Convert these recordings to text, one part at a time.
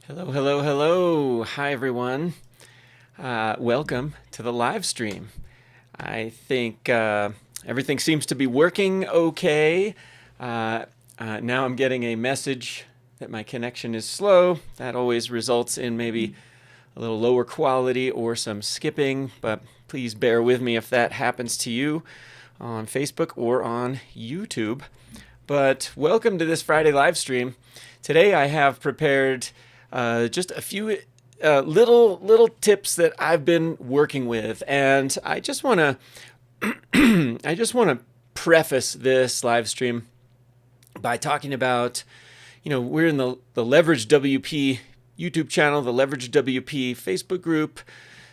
Hello, hello, hello. Hi, everyone. Welcome to the live stream. I think everything seems to be working okay. Now I'm getting a message that my connection is slow. That always results in maybe a little lower quality or some skipping, but please bear with me if that happens to you on Facebook or on YouTube. But welcome to this Friday live stream. Today I have prepared just a few little tips that I've been working with, and I just want to preface this live stream by talking about, we're in the Leverage WP YouTube channel, the Leverage WP Facebook group.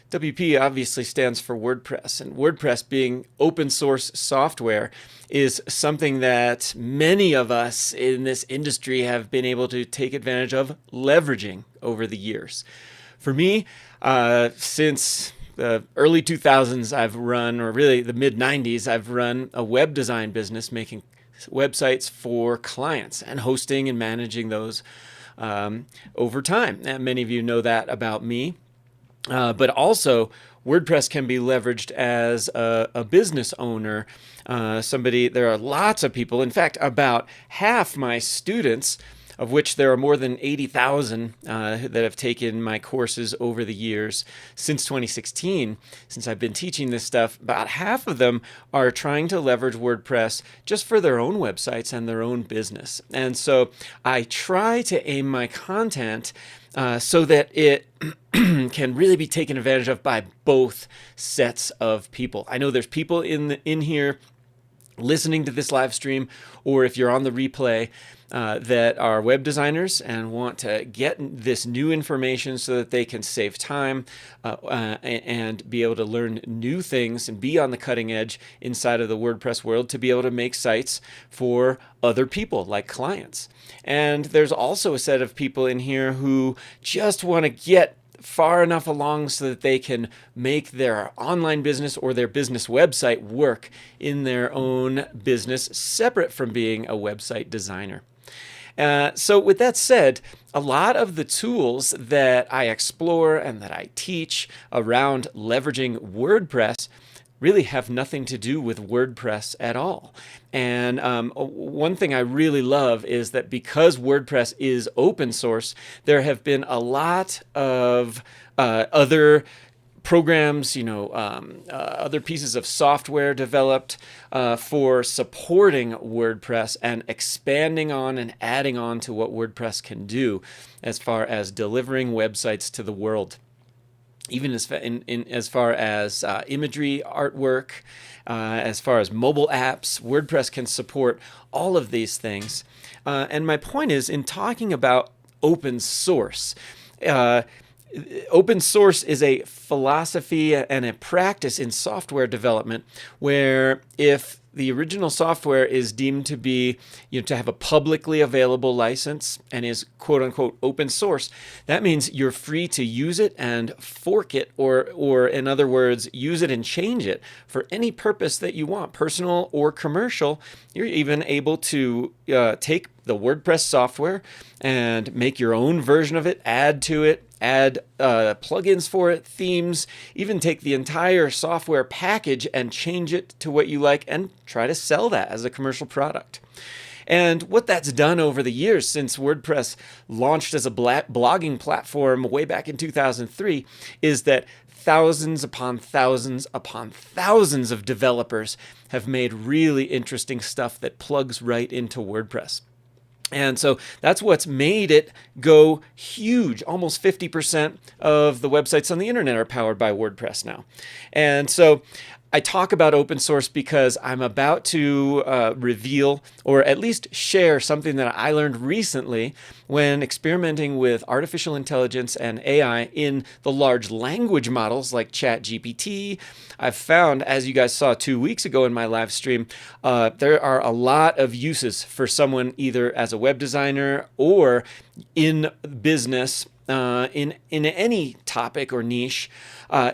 WP obviously stands for WordPress, and WordPress, being open source software, is something that many of us in this industry have been able to take advantage of leveraging over the years. For me, since the early 2000s, I've run, or really the mid 90s, I've run a web design business making websites for clients and hosting and managing those over time. And many of you know that about me. But also, WordPress can be leveraged as a business owner. There are lots of people. In fact, about half my students, of which there are more than 80,000 that have taken my courses over the years since 2016, since I've been teaching this stuff, about half of them are trying to leverage WordPress just for their own websites and their own business. And so I try to aim my content so that it can really be taken advantage of by both sets of people. I know there's people in here listening to this live stream, or if you're on the replay, that are web designers and want to get this new information so that they can save time and be able to learn new things and be on the cutting edge inside of the WordPress world to be able to make sites for other people like clients. And there's also a set of people in here who just want to get far enough along so that they can make their online business or their business website work in their own business, separate from being a website designer. So with that said, a lot of the tools that I explore and that I teach around leveraging WordPress really have nothing to do with WordPress at all. And one thing I really love is that because WordPress is open source, there have been a lot of other programs, other pieces of software developed for supporting WordPress and expanding on and adding on to what WordPress can do as far as delivering websites to the world. Even as far as imagery, artwork, as far as mobile apps, WordPress can support all of these things. And my point is, in talking about open source, open source is a philosophy and a practice in software development where if the original software is deemed to be, to have a publicly available license and is quote unquote open source, that means you're free to use it and fork it, or in other words, use it and change it for any purpose that you want, personal or commercial. You're even able to take the WordPress software and make your own version of it, add to it, add plugins for it, themes, even take the entire software package and change it to what you like and try to sell that as a commercial product. And what that's done over the years since WordPress launched as a blogging platform way back in 2003 is that thousands upon thousands upon thousands of developers have made really interesting stuff that plugs right into WordPress. And so that's what's made it go huge. Almost 50% of the websites on the internet are powered by WordPress now. And so I talk about open source because I'm about to reveal, or at least share, something that I learned recently when experimenting with artificial intelligence and AI in the large language models like ChatGPT. I've found, as you guys saw 2 weeks ago in my live stream, there are a lot of uses for someone either as a web designer or in business, in any topic or niche,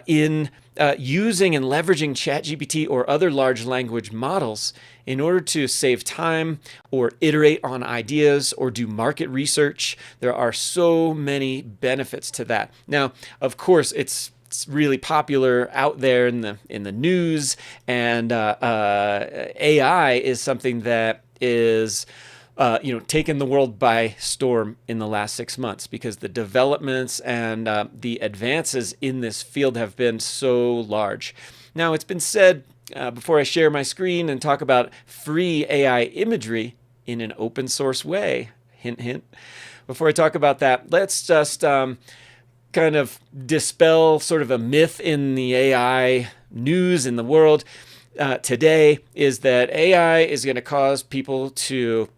in using and leveraging ChatGPT or other large language models in order to save time or iterate on ideas or do market research. There are so many benefits to that. Now, of course, it's really popular out there in the news, and AI is something that is taken the world by storm in the last 6 months, because the developments and the advances in this field have been so large. Now, it's been said, before I share my screen and talk about free AI imagery in an open source way, hint, hint. Before I talk about that, let's just kind of dispel sort of a myth in the AI news in the world today, is that AI is going to cause people to,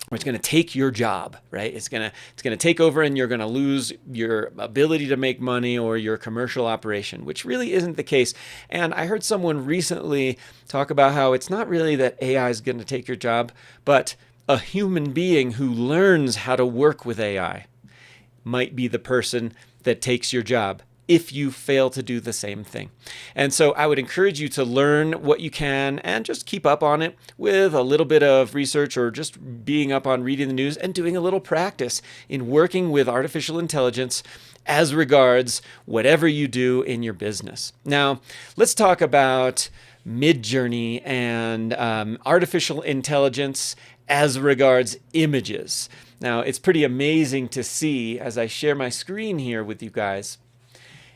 or it's going to take your job, right? It's going to take over, and you're going to lose your ability to make money or your commercial operation, which really isn't the case. And I heard someone recently talk about how it's not really that AI is going to take your job, but a human being who learns how to work with AI might be the person that takes your job if you fail to do the same thing. And so I would encourage you to learn what you can and just keep up on it with a little bit of research, or just being up on reading the news and doing a little practice in working with artificial intelligence as regards whatever you do in your business. Now, let's talk about Midjourney and artificial intelligence as regards images. Now, it's pretty amazing to see as I share my screen here with you guys.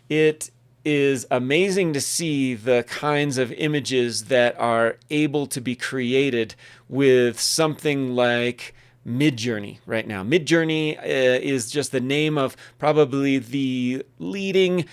It is amazing to see the kinds of images that are able to be created with something like Midjourney right now. Midjourney is just the name of probably the leading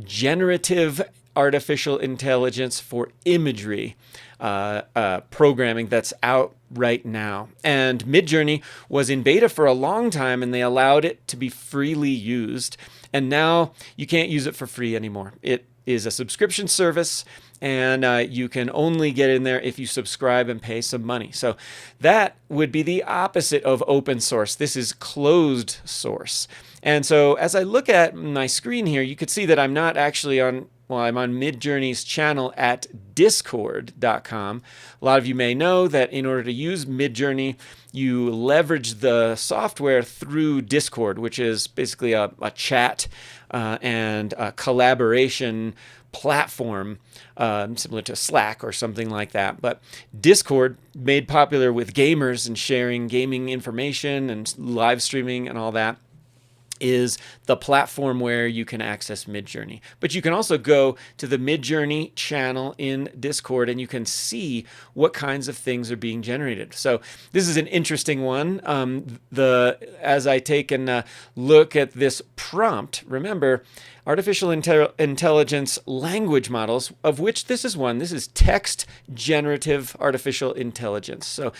generative artificial intelligence for imagery programming that's out right now. And Midjourney was in beta for a long time, and they allowed it to be freely used. And now you can't use it for free anymore. It is a subscription service, and you can only get in there if you subscribe and pay some money. So that would be the opposite of open source. This is closed source. And so as I look at my screen here, you could see that I'm not actually on, well, I'm on Midjourney's channel at discord.com. A lot of you may know that in order to use Midjourney, you leverage the software through Discord, which is basically a chat and a collaboration platform similar to Slack or something like that. But Discord, made popular with gamers and sharing gaming information and live streaming and all that, is the platform where you can access Midjourney. But you can also go to the Midjourney channel in Discord, and you can see what kinds of things are being generated. So this is an interesting one. As I take and look at this prompt, remember, artificial intelligence language models, of which this is one. This is text generative artificial intelligence. So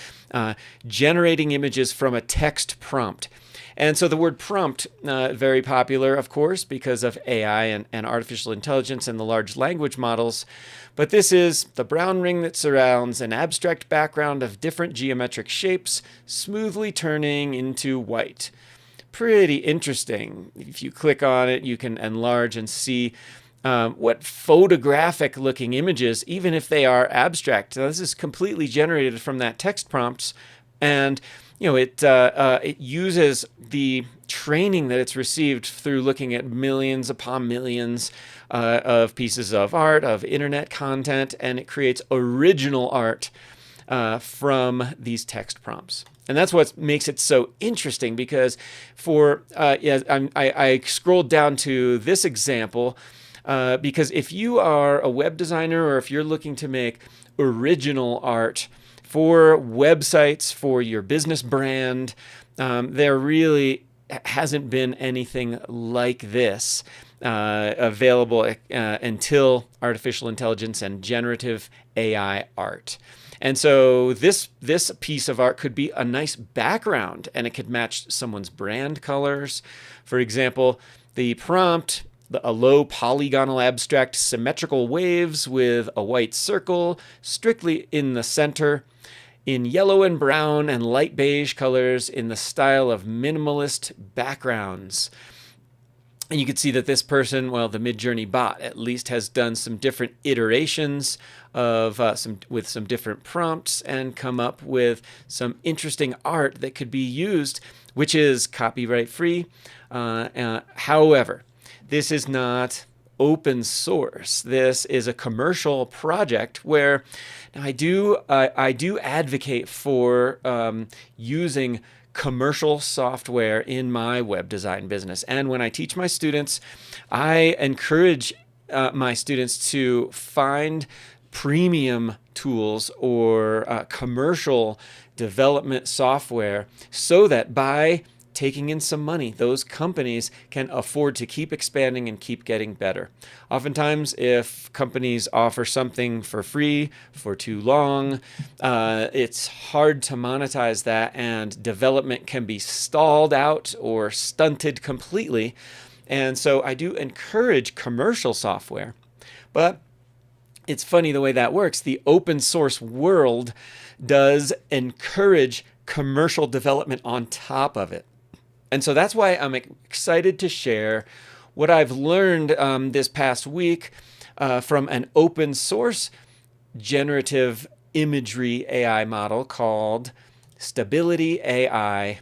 generating images from a text prompt. And so the word prompt, very popular, of course, because of AI and artificial intelligence and the large language models. But this is the brown ring that surrounds an abstract background of different geometric shapes, smoothly turning into white. Pretty interesting. If you click on it, you can enlarge and see what photographic looking images, even if they are abstract. Now, this is completely generated from that text prompts, and it uses the training that it's received through looking at millions upon millions of pieces of art, of internet content, and it creates original art from these text prompts. And that's what makes it so interesting, because I scrolled down to this example because if you are a web designer, or if you're looking to make original art for websites, for your business brand, there really hasn't been anything like this available until artificial intelligence and generative AI art. And so this piece of art could be a nice background, and it could match someone's brand colors. For example, the prompt, a low polygonal abstract symmetrical waves with a white circle strictly in the center, in yellow and brown and light beige colors in the style of minimalist backgrounds. And you can see that this person, well, the Midjourney bot at least has done some different iterations of with some different prompts and come up with some interesting art that could be used, which is copyright free. However, this is not open source. This is a commercial project where now I do advocate for using commercial software in my web design business. And when I teach my students, I encourage my students to find premium tools or commercial development software so that by taking in some money, those companies can afford to keep expanding and keep getting better. Oftentimes, if companies offer something for free for too long, it's hard to monetize that, and development can be stalled out or stunted completely. And so I do encourage commercial software, but it's funny the way that works. The open source world does encourage commercial development on top of it. And so that's why I'm excited to share what I've learned this past week from an open source generative imagery AI model called Stability AI,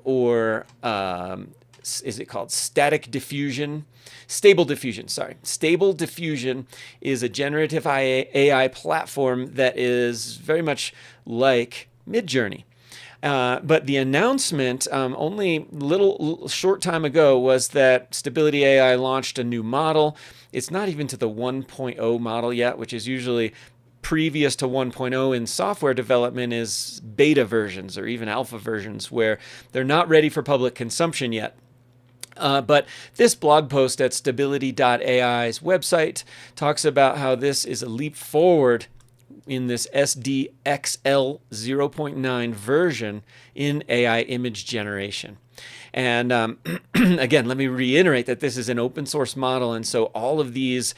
or is it called Static Diffusion? Stable Diffusion, sorry. Stable Diffusion is a generative AI platform that is very much like Midjourney. But the announcement only little short time ago was that Stability AI launched a new model. It's not even to the 1.0 model yet, which is usually previous to 1.0 in software development is beta versions or even alpha versions where they're not ready for public consumption yet. But this blog post at stability.ai's website talks about how this is a leap forward in this SDXL 0.9 version in AI image generation. And again, let me reiterate that this is an open source model. And so all of these,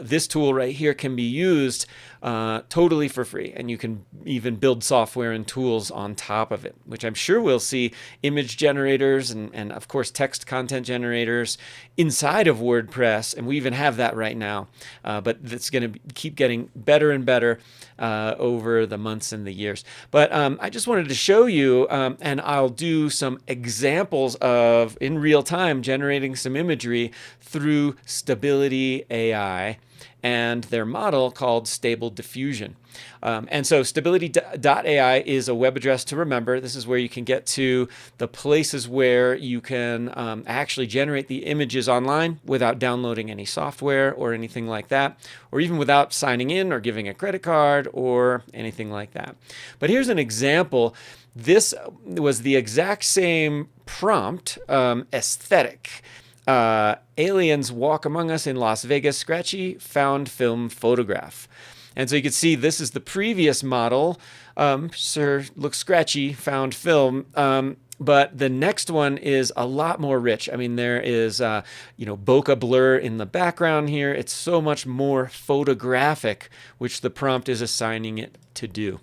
this tool right here can be used totally for free. And you can even build software and tools on top of it, which I'm sure we'll see image generators and of course, text content generators inside of WordPress. And we even have that right now. But it's going to keep getting better and better over the months and the years. But I just wanted to show you, and I'll do some examples of, in real time, generating some imagery through Stability AI and their model called Stable Diffusion. And so stability.ai is a web address to remember. This is where you can get to the places where you can actually generate the images online without downloading any software or anything like that, or even without signing in or giving a credit card or anything like that. But here's an example. This was the exact same prompt, aesthetic. Aliens walk among us in Las Vegas, scratchy found film photograph. And so you can see this is the previous model. Sir, looks scratchy, found film. But the next one is a lot more rich. I mean, there is, bokeh blur in the background here. It's so much more photographic, which the prompt is assigning it to do.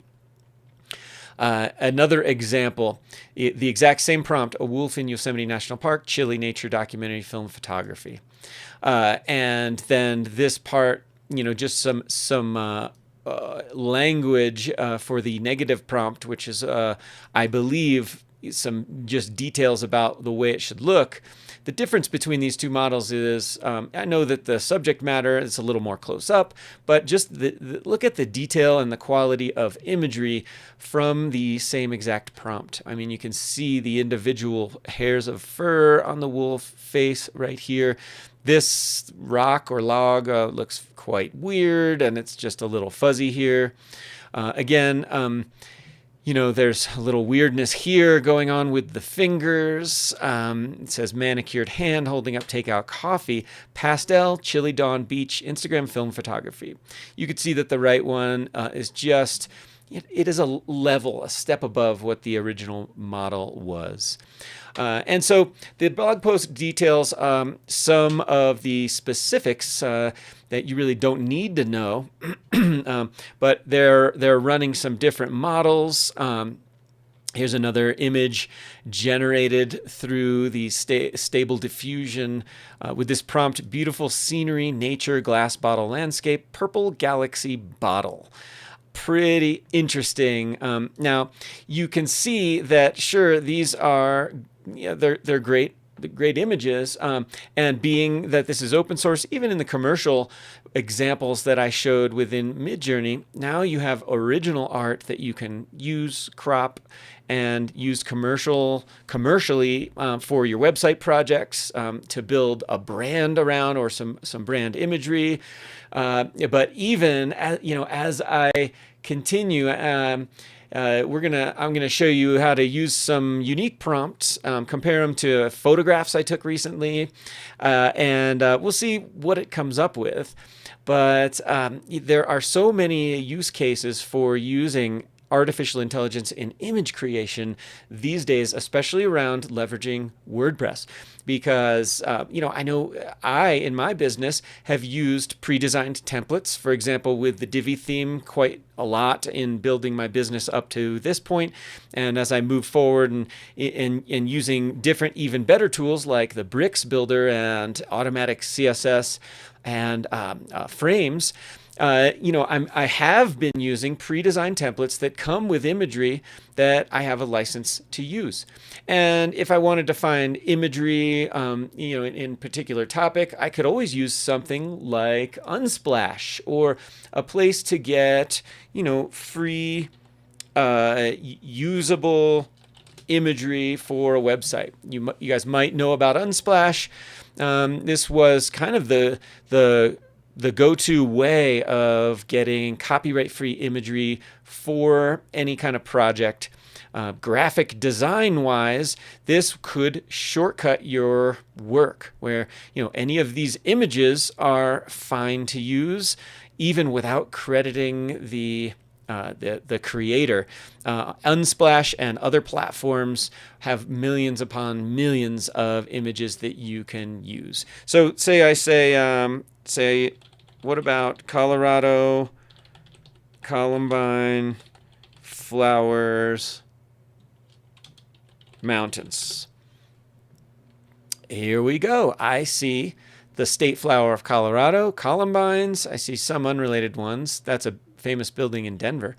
Another example, the exact same prompt, a wolf in Yosemite National Park, chilly nature documentary film photography. And then this part, just some language for the negative prompt, which is, I believe, some just details about the way it should look. The difference between these two models is, I know that the subject matter is a little more close up, but just look at the detail and the quality of imagery from the same exact prompt. I mean, you can see the individual hairs of fur on the wolf face right here. This rock or log looks quite weird, and it's just a little fuzzy here. There's a little weirdness here going on with the fingers. It says manicured hand holding up takeout coffee, pastel, chilly dawn beach, Instagram film photography. You could see that the right one is just, it is a level, a step above what the original model was. And so the blog post details some of the specifics that you really don't need to know, but they're running some different models. Here's another image generated through the Stable Diffusion with this prompt: beautiful scenery, nature, glass bottle landscape, purple galaxy bottle. Pretty interesting. Now, you can see that, sure, these are, they're great images, and being that this is open source, even in the commercial examples that I showed within Midjourney, now you have original art that you can use, crop, and use commercially for your website projects, to build a brand around, or some brand imagery. But even as I continue, I'm gonna show you how to use some unique prompts, compare them to photographs I took recently, and we'll see what it comes up with. But there are so many use cases for using artificial intelligence in image creation these days, especially around leveraging WordPress. Because, I know in my business, have used pre-designed templates, for example, with the Divi theme quite a lot in building my business up to this point. And as I move forward and using different, even better tools like the Bricks Builder and automatic CSS and frames, I have been using pre-designed templates that come with imagery that I have a license to use. And if I wanted to find imagery, in particular topic, I could always use something like Unsplash, or a place to get, free, usable imagery for a website. You guys might know about Unsplash. This was kind of the go-to way of getting copyright-free imagery for any kind of project. Graphic design-wise, this could shortcut your work, where any of these images are fine to use, even without crediting the creator. Unsplash and other platforms have millions upon millions of images that you can use. So say, what about Colorado, Columbine, flowers, mountains? Here we go. I see the state flower of Colorado, Columbines. I see some unrelated ones. That's a famous building in Denver.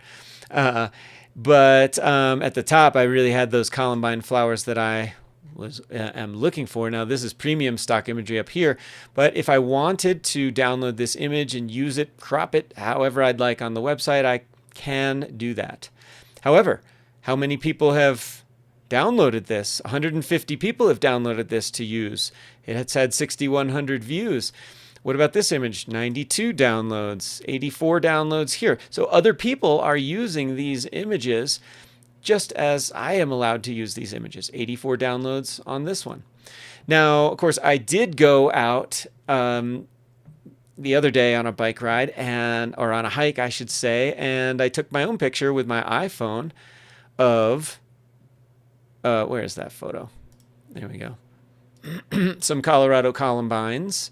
But at the top, I really had those Columbine flowers that I am looking for. Now, this is premium stock imagery up here, but if I wanted to download this image and use it, crop it however I'd like on the website, I can do that. However, how many people have downloaded this? 150 people have downloaded this to use. It's had 6,100 views. What about this image? 92 downloads, 84 downloads here. So other people are using these images just as I am allowed to use these images. 84 downloads on this one. Now, of course, I did go out the other day on a bike ride, or on a hike, I should say, and I took my own picture with my iPhone of, where is that photo? There we go. Some Colorado Columbines.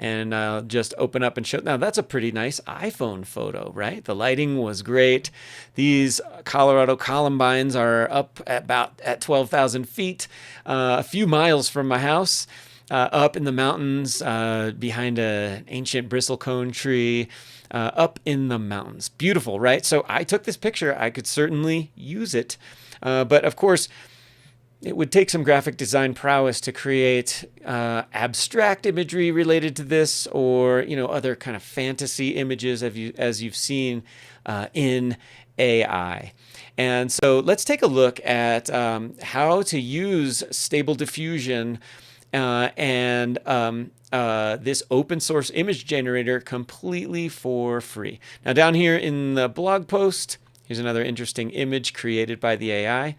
And I'll just open up and show. Now, that's a pretty nice iPhone photo, right? The lighting was great. These Colorado Columbines are up at 12,000 feet, a few miles from my house, up in the mountains, behind an ancient bristlecone tree, up in the mountains. Beautiful, right? So I took this picture. I could certainly use it. But of course, it would take some graphic design prowess to create abstract imagery related to this, or other kind of fantasy images as you've seen in AI. And so let's take a look at how to use Stable Diffusion and this open source image generator completely for free. Now, down here in the blog post, here's another interesting image created by the AI.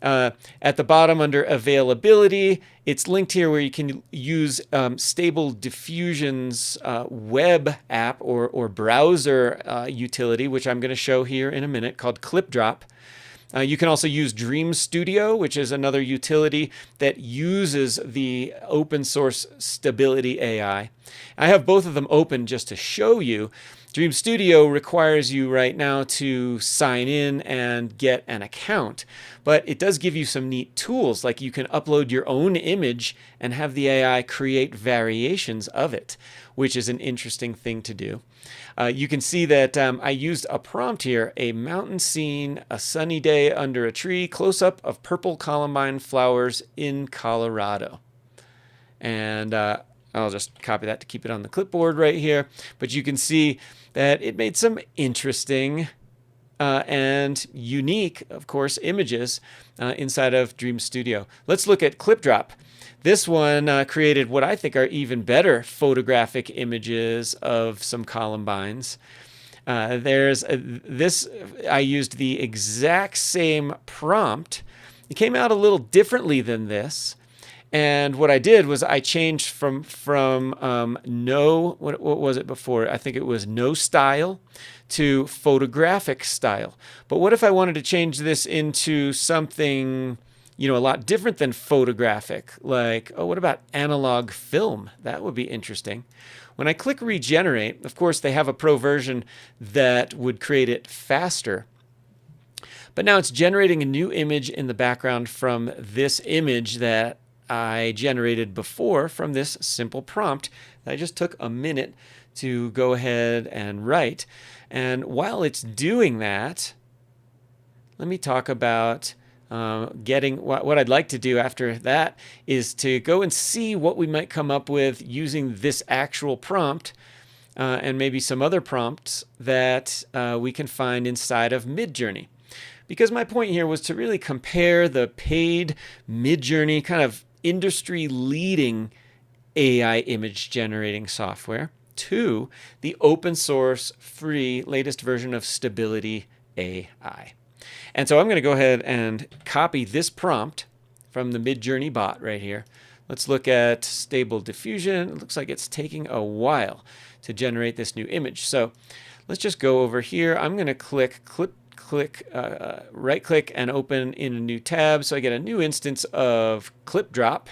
At the bottom under availability, it's linked here where you can use Stable Diffusion's web app or browser utility, which I'm going to show here in a minute, called ClipDrop. You can also use Dream Studio, which is another utility that uses the open source Stability AI. I have both of them open just to show you. Dream Studio requires you right now to sign in and get an account, but it does give you some neat tools, like you can upload your own image and have the AI create variations of it, which is an interesting thing to do. You can see that I used a prompt here: a mountain scene, a sunny day under a tree, close-up of purple columbine flowers in Colorado. And I'll just copy that to keep it on the clipboard right here. But you can see that it made some interesting and unique, of course, images inside of Dream Studio. Let's look at ClipDrop. This one created what I think are even better photographic images of some columbines. I used the exact same prompt. It came out a little differently than this. And what I did was I changed from what was it before? I think it was no style to photographic style. But what if I wanted to change this into something, a lot different than photographic? Like, what about analog film? That would be interesting. When I click regenerate, of course, they have a pro version that would create it faster. But now it's generating a new image in the background from this image that I generated before from this simple prompt that I just took a minute to go ahead and write. And while it's doing that, let me talk about getting what I'd like to do after that is to go and see what we might come up with using this actual prompt and maybe some other prompts that we can find inside of Midjourney. Because my point here was to really compare the paid Midjourney kind of industry-leading AI image generating software to the open source, free, latest version of Stability AI. And so I'm going to go ahead and copy this prompt from the Midjourney bot right here. Let's look at Stable Diffusion. It looks like it's taking a while to generate this new image. So let's just go over here. I'm going to right click and open in a new tab so I get a new instance of ClipDrop.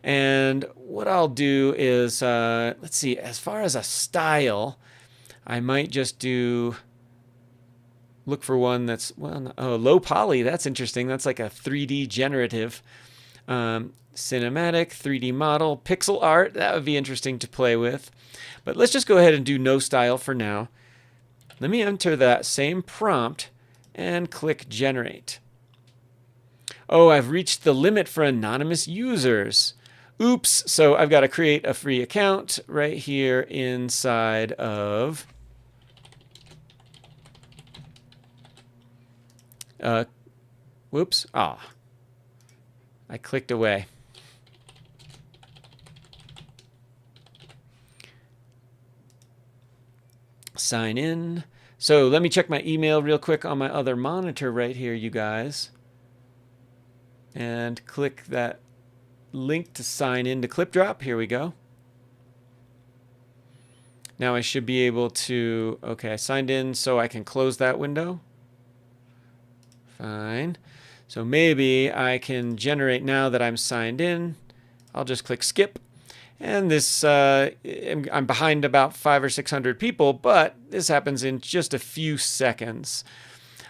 And what I'll do is, let's see, as far as a style, I might just look for one that's, low poly. That's interesting. That's like a 3D generative. Cinematic, 3D model, pixel art. That would be interesting to play with. But let's just go ahead and do no style for now. Let me enter that same prompt and click generate. Oh, I've reached the limit for anonymous users. Oops, so I've got to create a free account right here inside of whoops. I clicked away. Sign in. So let me check my email real quick on my other monitor right here, you guys. And click that link to sign in to ClipDrop. Here we go. Now I should be able to, okay, I signed in so I can close that window. Fine. So maybe I can generate now that I'm signed in. I'll just click skip. And this, I'm behind about 500 or 600 people, but this happens in just a few seconds.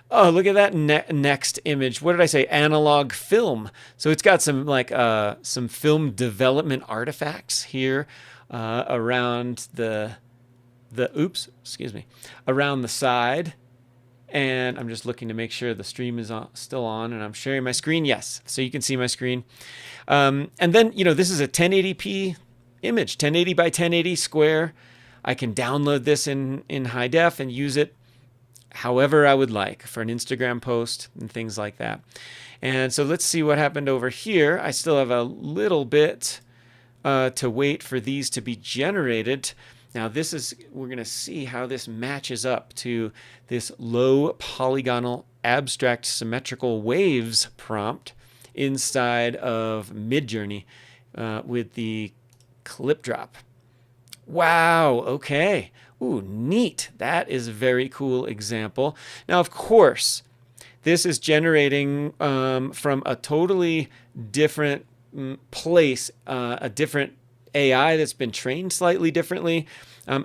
Oh, look at that next image. What did I say? Analog film. So it's got some some film development artifacts here around around the side. And I'm just looking to make sure the stream is still on, and I'm sharing my screen. Yes, so you can see my screen. And then, this is a 1080p image, 1080 by 1080 square. I can download this in high def and use it however I would like for an Instagram post and things like that. And so let's see what happened over here. I still have a little bit to wait for these to be generated. Now we're going to see how this matches up to this low polygonal abstract symmetrical waves prompt inside of Midjourney with the ClipDrop. Wow, okay. Ooh, neat. That is a very cool example. Now, of course, this is generating from a totally different place, a different AI that's been trained slightly differently.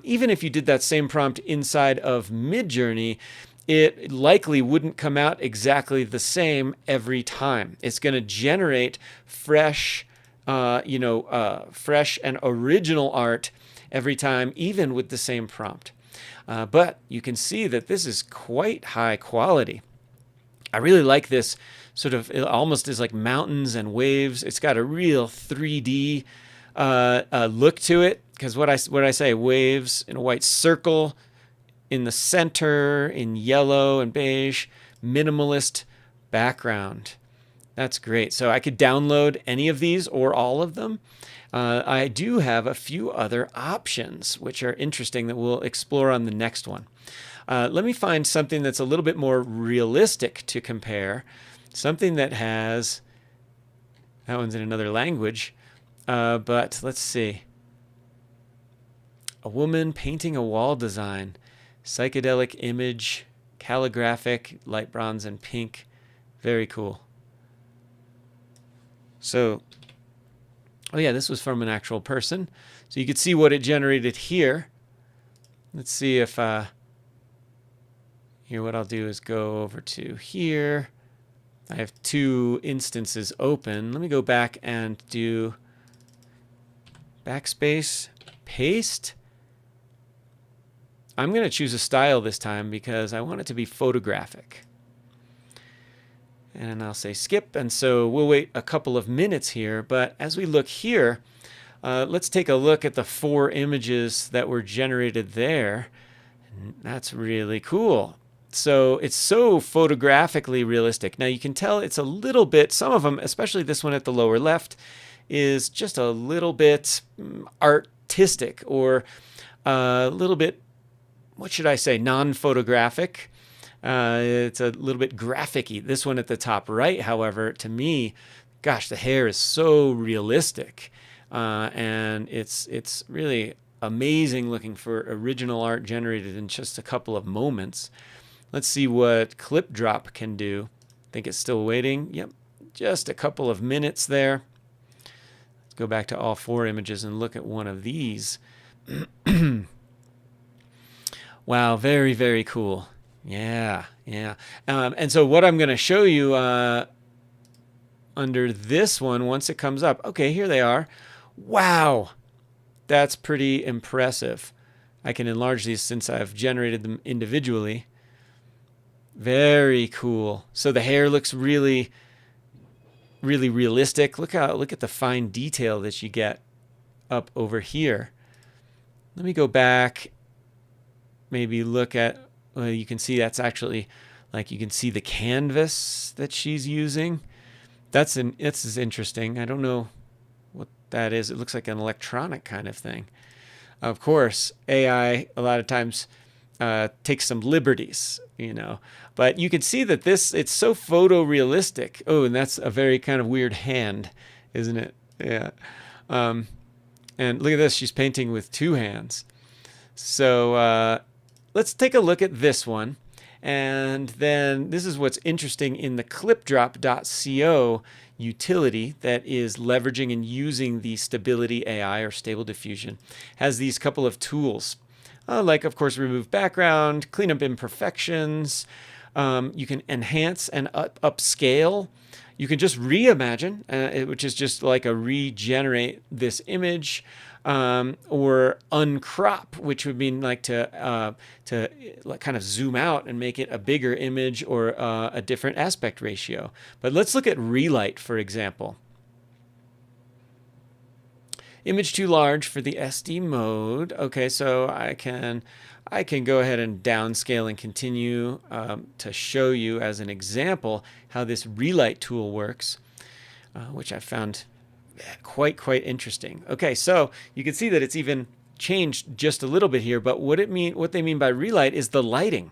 Even if you did that same prompt inside of Midjourney, it likely wouldn't come out exactly the same every time. It's going to generate fresh, fresh and original art every time, even with the same prompt. But you can see that this is quite high quality. I really like this sort of, it almost is like mountains and waves. It's got a real 3D look to it, because what I say, waves in a white circle in the center in yellow and beige, minimalist background. That's great. So I could download any of these or all of them. I do have a few other options which are interesting that we'll explore on the next one. Let me find something that's a little bit more realistic to compare. Something that has, that one's in another language, but let's see. A woman painting a wall design, psychedelic image, calligraphic, light bronze and pink. Very cool. So, oh yeah, this was from an actual person. So you could see what it generated here. Let's see if, here what I'll do is go over to here. I have two instances open. Let me go back and do backspace, paste. I'm going to choose a style this time because I want it to be photographic. And I'll say skip, and so we'll wait a couple of minutes here. But as we look here, let's take a look at the 4 images that were generated there. And that's really cool. So it's so photographically realistic. Now you can tell it's a little bit, some of them, especially this one at the lower left, is just a little bit artistic, or a little bit, what should I say, non-photographic. It's a little bit graphic-y. This one at the top right, however, to me, gosh, the hair is so realistic. And it's really amazing looking for original art generated in just a couple of moments. Let's see what Clip Drop can do. I think it's still waiting. Yep, just a couple of minutes there. Let's go back to all 4 images and look at one of these. Wow, very, very cool. Yeah. And so what I'm going to show you under this one, once it comes up, okay, here they are. Wow, that's pretty impressive. I can enlarge these since I've generated them individually. Very cool. So the hair looks really, really realistic. Look at the fine detail that you get up over here. Let me go back. Maybe look at, well, you can see that's actually, like, you can see the canvas that she's using. It's interesting. I don't know what that is. It looks like an electronic kind of thing. Of course, AI a lot of times takes some liberties, but you can see that it's so photorealistic. Oh, and that's a very kind of weird hand, isn't it? Yeah. And look at this. She's painting with 2 hands. So let's take a look at this one. And then this is what's interesting in the clipdrop.co utility that is leveraging and using the Stability AI or Stable Diffusion. Has these couple of tools, like, of course, remove background, clean up imperfections. You can enhance and upscale. You can just reimagine, which is just like a regenerate this image. Or uncrop, which would mean like to like kind of zoom out and make it a bigger image or a different aspect ratio. But let's look at relight, for example. Image too large for the SD mode. Okay, so I can go ahead and downscale and continue to show you as an example how this relight tool works, which I found quite interesting. Okay, so you can see that it's even changed just a little bit here, but what they mean by relight is the lighting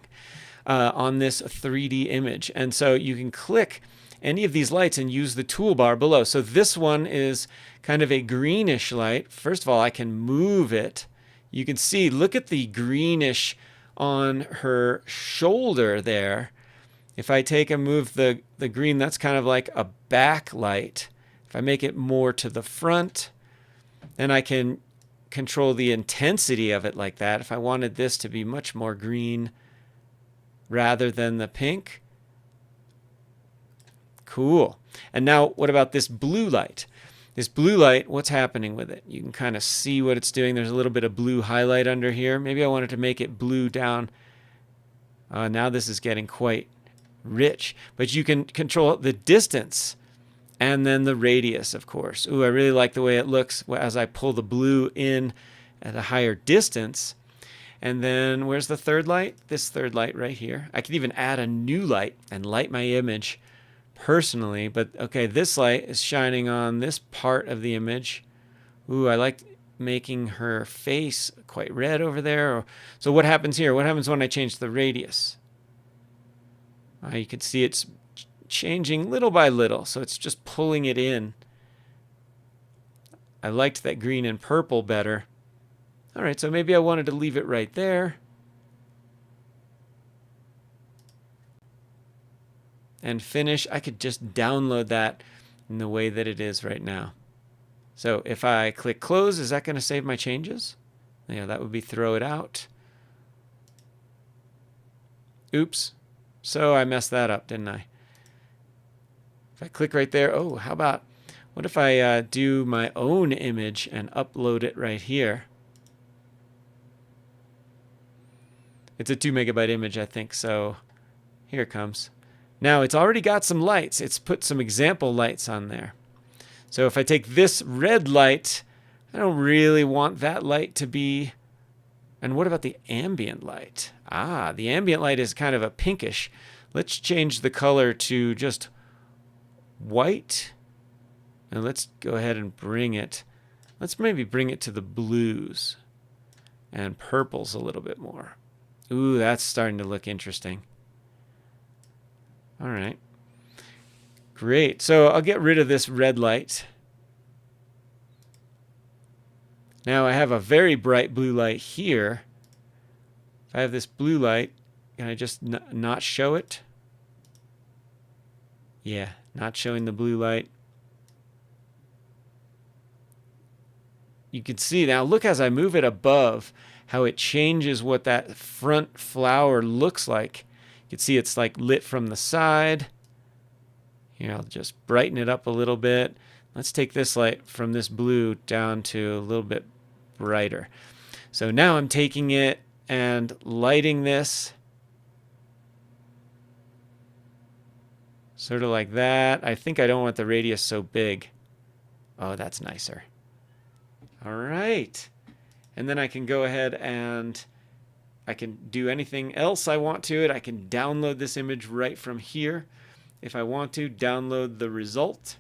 on this 3D image. And so you can click any of these lights and use the toolbar below. So this one is kind of a greenish light. First of all, I can move it. You can see, look at the greenish on her shoulder there. If I take and move the green, that's kind of like a backlight. If I make it more to the front, And I can control the intensity of it like that. If I wanted this to be much more green rather than the pink. Cool. And now what about this blue light? This blue light, what's happening with it? You can kind of see what it's doing. There's a little bit of blue highlight under here. Maybe I wanted to make it blue down. Now this is getting quite rich. But you can control the distance and then the radius, of course. Ooh, I really like the way it looks as I pull the blue in at a higher distance. And then where's the third light? This third light right here. I can even add a new light and light my image personally. But okay, this light is shining on this part of the image. Ooh, I like making her face quite red over there. So what happens here? What happens when I change the radius? You can see it's changing little by little, so it's just pulling it in. I liked that green and purple better. All right, so maybe I wanted to leave it right there. And finish. I could just download that in the way that it is right now. So if I click close, is that going to save my changes? Yeah, that would be throw it out. Oops. So I messed that up, didn't I? If I click right there, oh, how about, what if I do my own image and upload it right here? It's a 2 megabyte image, I think, so here it comes. Now it's already got some lights. It's put some example lights on there. So if I take this red light, I don't really want that light to be, and what about the ambient light? Ah, the ambient light is kind of a pinkish. Let's change the color to just white. And let's go ahead and bring it. Let's maybe bring it to the blues and purples a little bit more. Ooh, that's starting to look interesting. All right. Great. So I'll get rid of this red light. Now I have a very bright blue light here. If I have this blue light, can I just not show it? Yeah, not showing the blue light. You can see now, look as I move it above, how it changes what that front flower looks like. You can see it's like lit from the side. Here, I'll just brighten it up a little bit. Let's take this light from this blue down to a little bit brighter. So now I'm taking it and lighting this sort of like that. I think I don't want the radius so big. Oh, that's nicer. All right. And then I can go ahead and I can do anything else I want to it. I can download this image right from here. If I want to, download the result.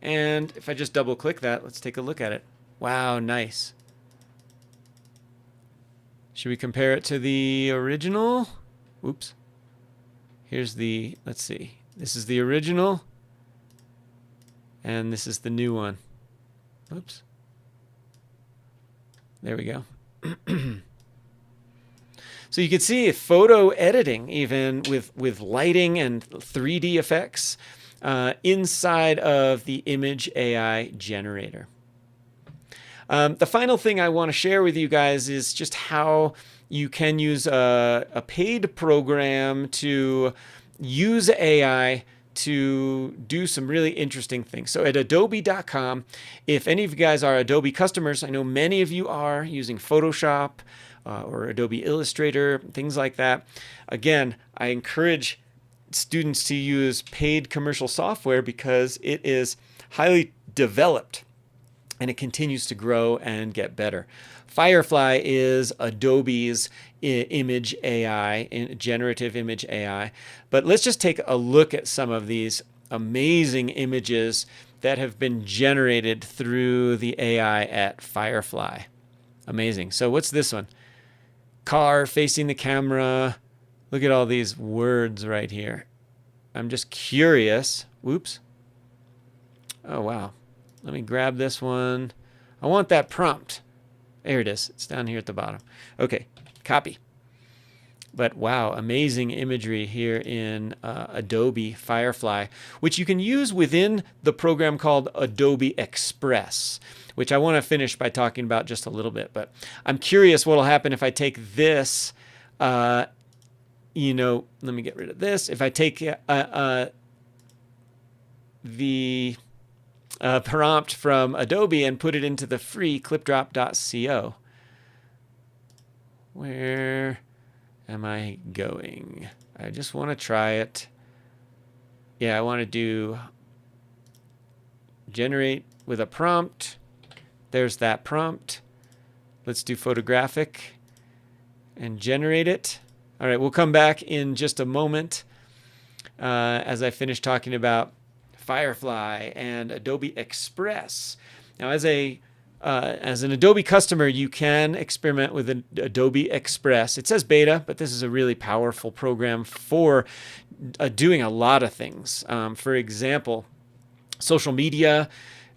And if I just double click that, let's take a look at it. Wow, nice. Should we compare it to the original? Oops. Here's the, let's see. This is the original. And this is the new one. Oops. There we go. So you can see photo editing even with lighting and 3D effects inside of the Image AI generator. The final thing I want to share with you guys is just how you can use a paid program to use AI to do some really interesting things. So at adobe.com, if any of you guys are Adobe customers, I know many of you are using Photoshop or Adobe Illustrator, things like that. Again, I encourage students to use paid commercial software because it is highly developed and it continues to grow and get better. Firefly is Adobe's image AI, generative image AI. But let's just take a look at some of these amazing images that have been generated through the AI at Firefly. Amazing. So what's this one? Car facing the camera. Look at all these words right here. I'm just curious. Whoops. Oh, wow. Let me grab this one. I want that prompt. There it is. It's down here at the bottom. Okay, copy. But wow, amazing imagery here in Adobe Firefly, which you can use within the program called Adobe Express, which I want to finish by talking about just a little bit. But I'm curious what will happen if I take this, let me get rid of this. If I take the prompt from Adobe and put it into the free clipdrop.co. Where am I going? I just want to try it. Yeah, I want to do generate with a prompt. There's that prompt. Let's do photographic and generate it. All right, we'll come back in just a moment as I finish talking about Firefly and Adobe Express. Now, as an Adobe customer, you can experiment with Adobe Express. It says beta, but this is a really powerful program for doing a lot of things. For example, social media.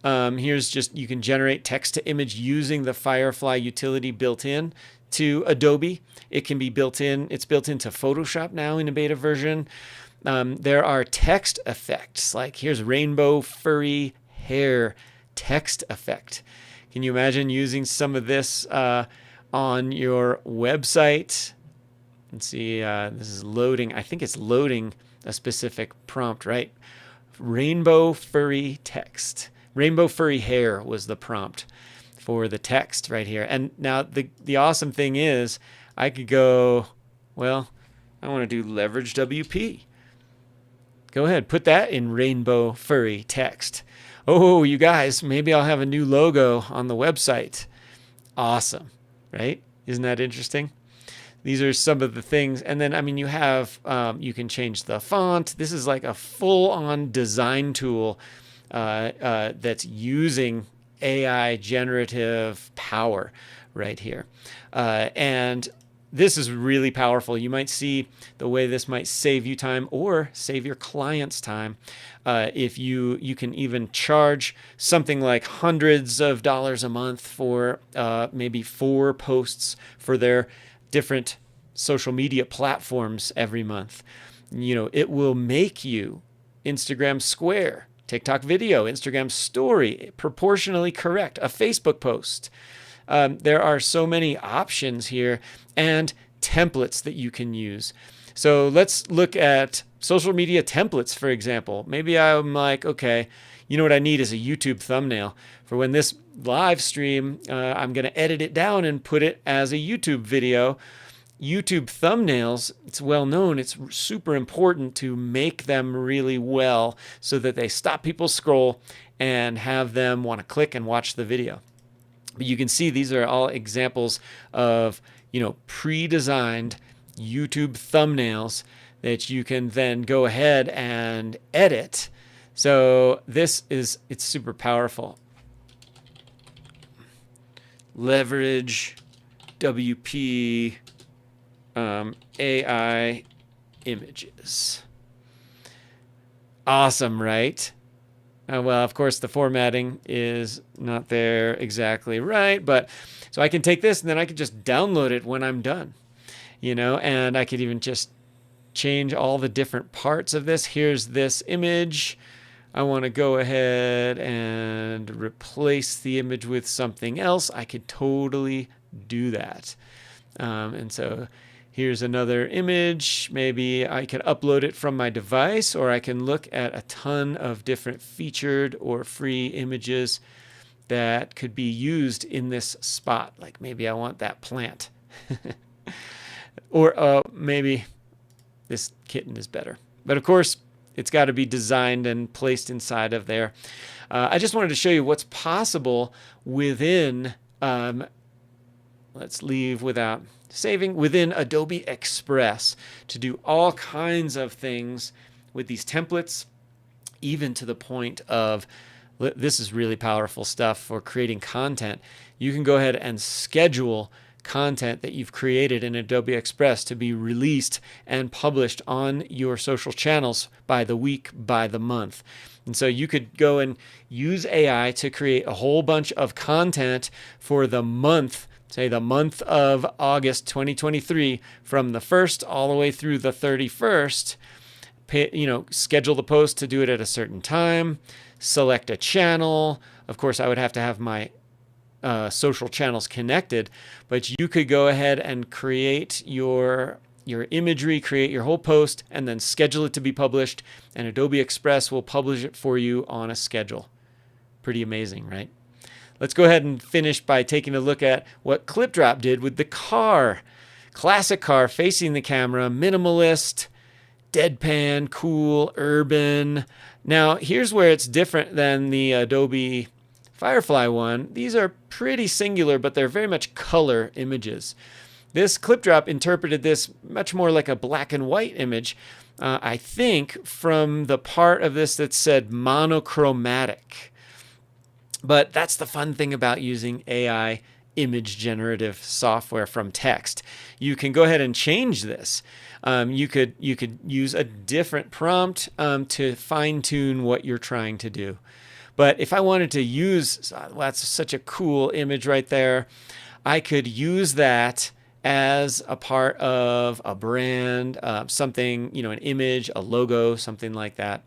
Here's just, you can generate text to image using the Firefly utility built in to Adobe. It can be built in. It's built into Photoshop now in a beta version. There are text effects, like here's rainbow furry hair text effect. Can you imagine using some of this on your website? Let's see, this is loading. I think it's loading a specific prompt, right? Rainbow furry text. Rainbow furry hair was the prompt for the text right here. And now the awesome thing is I could go, well, I want to do leverage WP. Go ahead, put that in rainbow furry text. Oh, you guys, maybe I'll have a new logo on the website. Awesome, right? Isn't that interesting? These are some of the things. And then, I mean, you have, you can change the font. This is like a full-on design tool that's using AI generative power right here. And this is really powerful. You might see the way this might save you time or save your clients time. If you can even charge something like hundreds of dollars a month for maybe 4 posts for their different social media platforms every month. It will make you Instagram Square, TikTok video, Instagram story, proportionally correct, a Facebook post. There are so many options here and templates that you can use. So let's look at social media templates, for example. Maybe I'm like, okay, you know what I need is a YouTube thumbnail. For when this live stream, I'm going to edit it down and put it as a YouTube video. YouTube thumbnails, it's well known, it's super important to make them really well so that they stop people scroll and have them want to click and watch the video. But you can see these are all examples of, pre-designed YouTube thumbnails that you can then go ahead and edit. So it's super powerful. Leverage WP AI images. Awesome, right? Well, of course, the formatting is not there exactly right, but so I can take this and then I can just download it when I'm done, and I could even just change all the different parts of this. Here's this image. I want to go ahead and replace the image with something else. I could totally do that. And so here's another image. Maybe I could upload it from my device, or I can look at a ton of different featured or free images that could be used in this spot. Like maybe I want that plant. Or maybe this kitten is better. But of course, it's got to be designed and placed inside of there. I just wanted to show you what's possible within, let's leave without saving, within Adobe Express to do all kinds of things with these templates, even to the point of, this is really powerful stuff for creating content. You can go ahead and schedule content that you've created in Adobe Express to be released and published on your social channels by the week, by the month. And so you could go and use AI to create a whole bunch of content for the month say the month of August 2023, from the 1st all the way through the 31st, schedule the post to do it at a certain time, select a channel. Of course, I would have to have my social channels connected, but you could go ahead and create your imagery, create your whole post, and then schedule it to be published, and Adobe Express will publish it for you on a schedule. Pretty amazing, right? Let's go ahead and finish by taking a look at what ClipDrop did with the car. Classic car facing the camera, minimalist, deadpan, cool, urban. Now, here's where it's different than the Adobe Firefly one. These are pretty singular, but they're very much color images. This ClipDrop interpreted this much more like a black and white image, I think, from the part of this that said monochromatic. But that's the fun thing about using AI image generative software from text. You can go ahead and change this. You could use a different prompt to fine-tune what you're trying to do. But if I wanted to use, that's such a cool image right there, I could use that as a part of a brand, something, an image, a logo, something like that.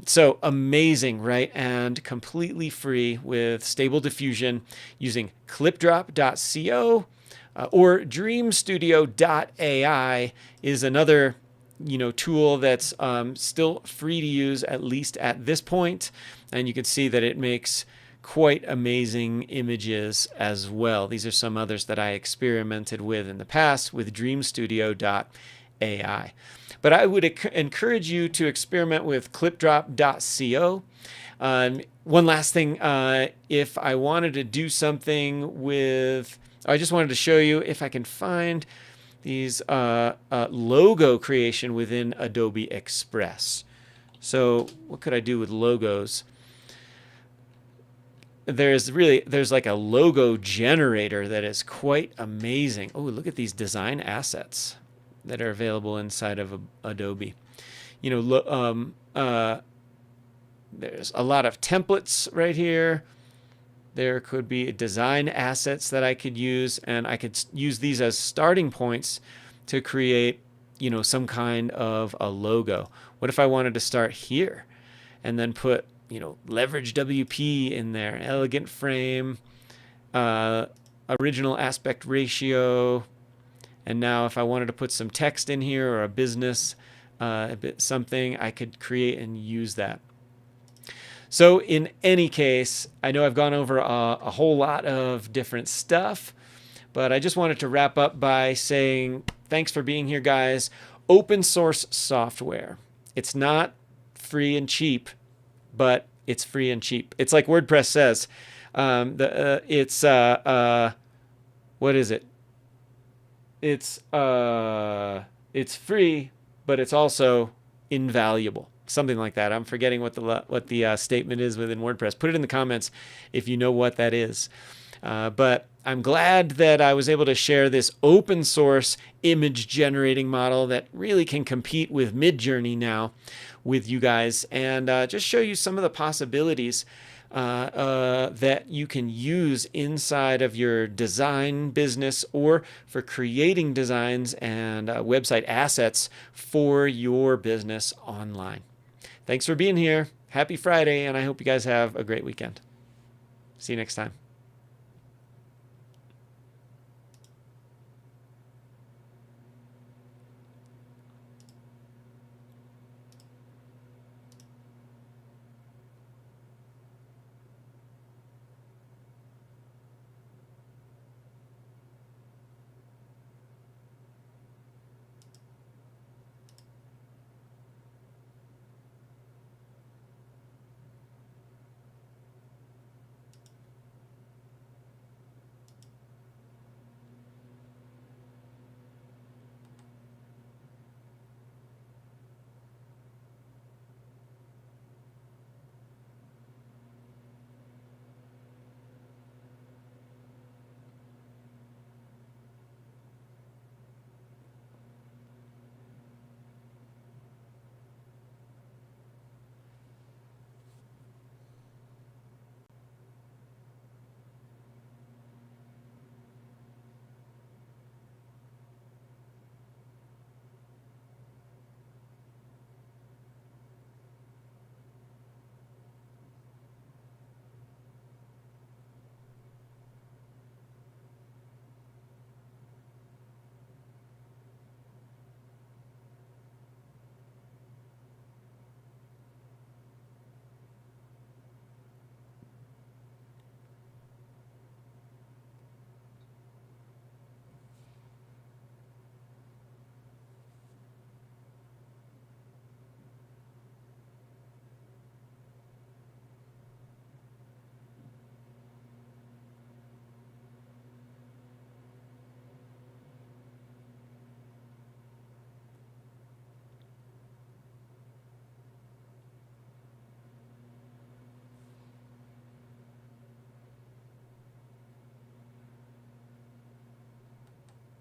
So amazing, right? And completely free with Stable Diffusion using clipdrop.co or dreamstudio.ai is another tool that's still free to use, at least at this point. And you can see that it makes quite amazing images as well. These are some others that I experimented with in the past with dreamstudio.ai. But I would encourage you to experiment with clipdrop.co. One last thing, if I wanted to do something with, I just wanted to show you if I can find these logo creation within Adobe Express. So what could I do with logos? There's like a logo generator that is quite amazing. Oh, look at these design assets that are available inside of Adobe. There's a lot of templates right here. There could be design assets that I could use, and I could use these as starting points to create, some kind of a logo. What if I wanted to start here and then put, leverage WP in there, elegant frame, original aspect ratio, and now if I wanted to put some text in here or a business, something, I could create and use that. So in any case, I know I've gone over a whole lot of different stuff, but I just wanted to wrap up by saying thanks for being here, guys. Open source software. It's not free and cheap, but it's free and cheap. It's like WordPress says. What is it? It's free, but it's also invaluable. Something like that. I'm forgetting what the statement is within WordPress. Put it in the comments if you know what that is. But I'm glad that I was able to share this open source image generating model that really can compete with Midjourney now with you guys, and just show you some of the possibilities that you can use inside of your design business or for creating designs and website assets for your business online. Thanks for being here. Happy Friday, and I hope you guys have a great weekend. See you next time.